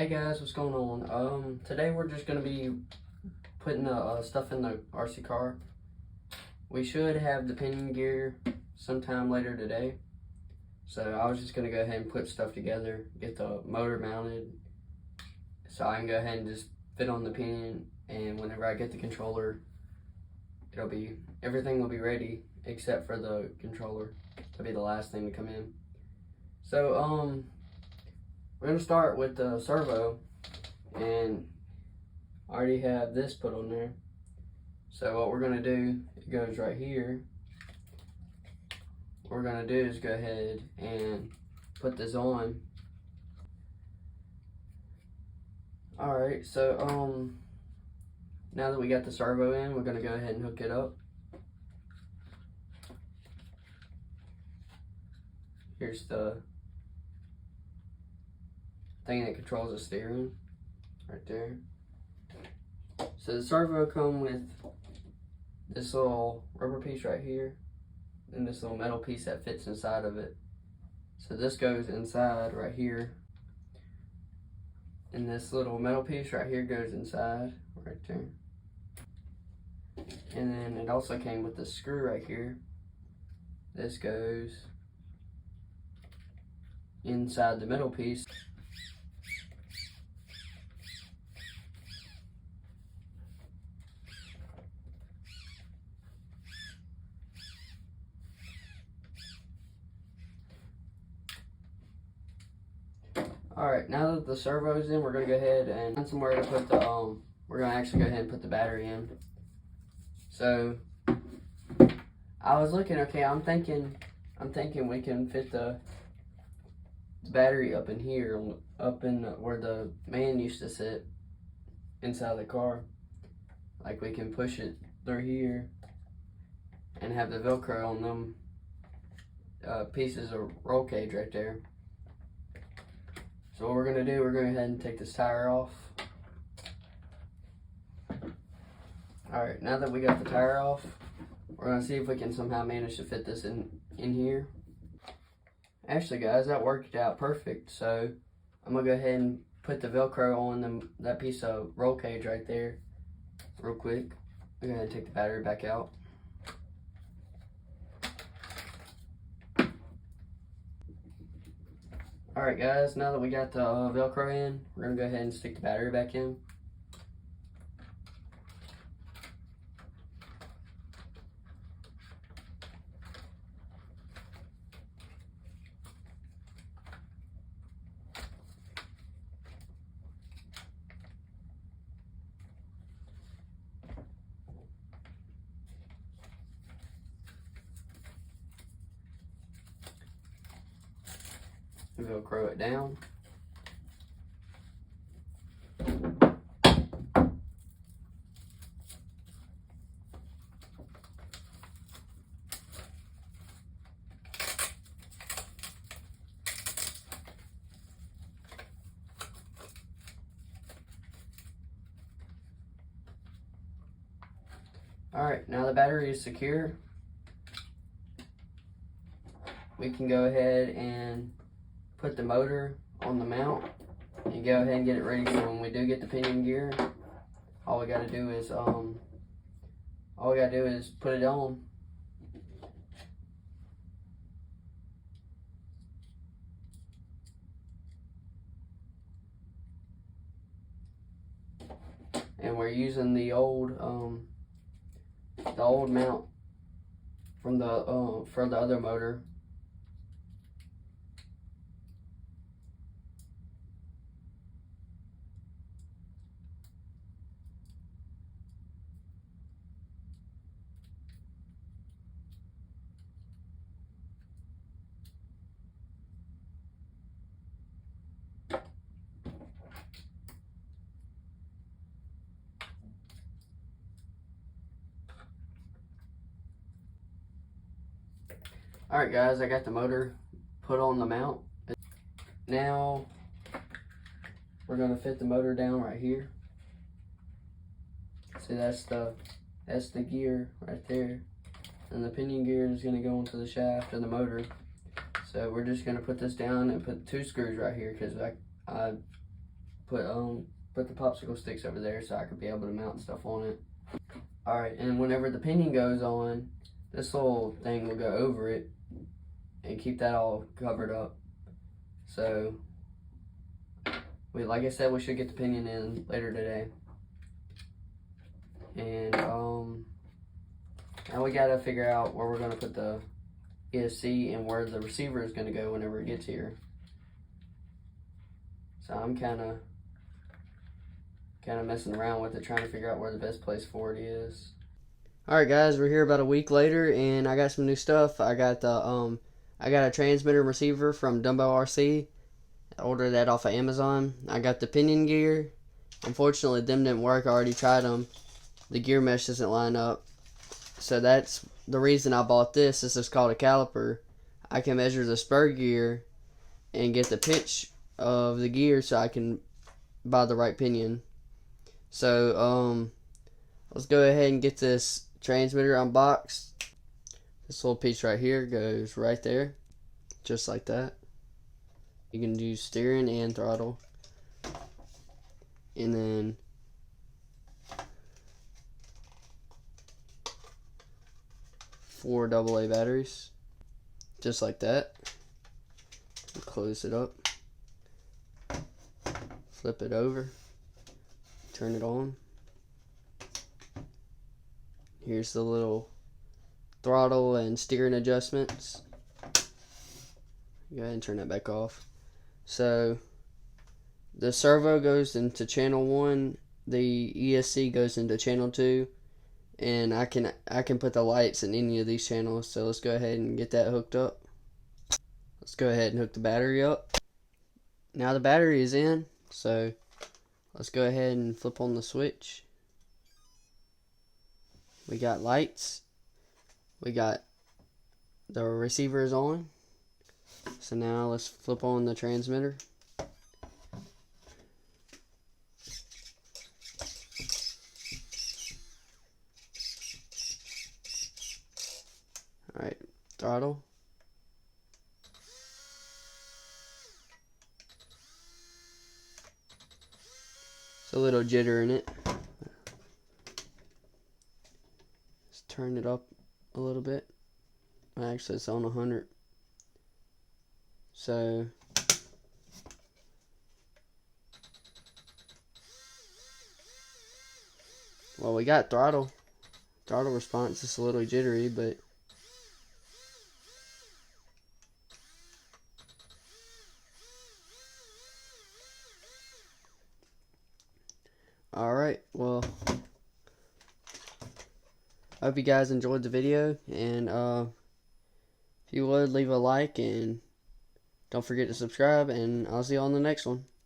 Hey guys, what's going on? Today we're just gonna be putting the stuff in the RC car. We should have the pinion gear sometime later today. So I was just gonna go ahead and put stuff together, get the motor mounted, so I can go ahead and just fit on the pinion. And whenever I get the controller, everything will be ready except for the controller. That'll be the last thing to come in. So we're gonna start with the servo, and I already have this put on there. So what we're gonna do, it goes right here. What we're gonna do is go ahead and put this on. Alright, so now that we got the servo in, we're gonna go ahead and hook it up. Here's the thing that controls the steering right there. So the servo come with this little rubber piece right here and this little metal piece that fits inside of it. So this goes inside right here, and this little metal piece right here goes inside right there. And then it also came with this screw right here. This goes inside the metal piece. Alright, now that the servo's in, we're gonna go ahead and find somewhere to put the we're gonna actually go ahead and put the battery in. So I was looking, okay, I'm thinking we can fit the battery up in here, up in where the man used to sit inside the car. Like, we can push it through here and have the Velcro on them pieces of roll cage right there. So what we're gonna do, we're going to go ahead and take this tire off. Alright, now that we got the tire off, we're gonna see if we can somehow manage to fit this in here. Actually guys, that worked out perfect. So I'm gonna go ahead and put the Velcro on that piece of roll cage right there real quick. I'm gonna take the battery back out. Alright guys, now that we got the Velcro in, we're gonna go ahead and stick the battery back in. Velcro it down. Alright, now the battery is secure. We can go ahead and put the motor on the mount and go ahead and get it ready for when we do get the pinion gear. All we gotta do is put it on. And we're using the old mount from the for the other motor. Alright guys, I got the motor put on the mount. Now we're gonna fit the motor down right here. See, that's the gear right there. And the pinion gear is gonna go into the shaft of the motor. So we're just gonna put this down and put 2 screws right here, because put the popsicle sticks over there so I could be able to mount stuff on it. Alright, and whenever the pinion goes on, this little thing will go over it and keep that all covered up. So, like I said, we should get the pinion in later today. And now we gotta figure out where we're gonna put the ESC and where the receiver is gonna go whenever it gets here. So I'm kind of messing around with it, trying to figure out where the best place for it is. Alright guys, we're here about a week later and I got some new stuff. I got the I got a transmitter and receiver from Dumbo RC. I ordered that off of Amazon. I got the pinion gear. Unfortunately, them didn't work. I already tried them. The gear mesh doesn't line up. So that's the reason I bought this. This is called a caliper. I can measure the spur gear and get the pitch of the gear so I can buy the right pinion. So let's go ahead and get this transmitter unboxed. This little piece right here goes right there, just like that. You can do steering and throttle, and then four AA batteries, just like that. Close it up, flip it over, turn it on. Here's the little throttle and steering adjustments. Go ahead and turn that back off. So the servo goes into channel 1, the ESC goes into channel 2, and I can put the lights in any of these channels. So let's go ahead and get that hooked up. Let's go ahead and hook the battery up. Now the battery is in, so let's go ahead and flip on the switch. We got lights. We got the receivers on. So now let's flip on the transmitter. Alright, throttle. It's a little jitter in it. Let's turn it up a little bit. Actually, it's on 100. So well, we got throttle response. It's a little jittery, but alright, well, I hope you guys enjoyed the video, and if you would, leave a like and don't forget to subscribe, and I'll see you on the next one.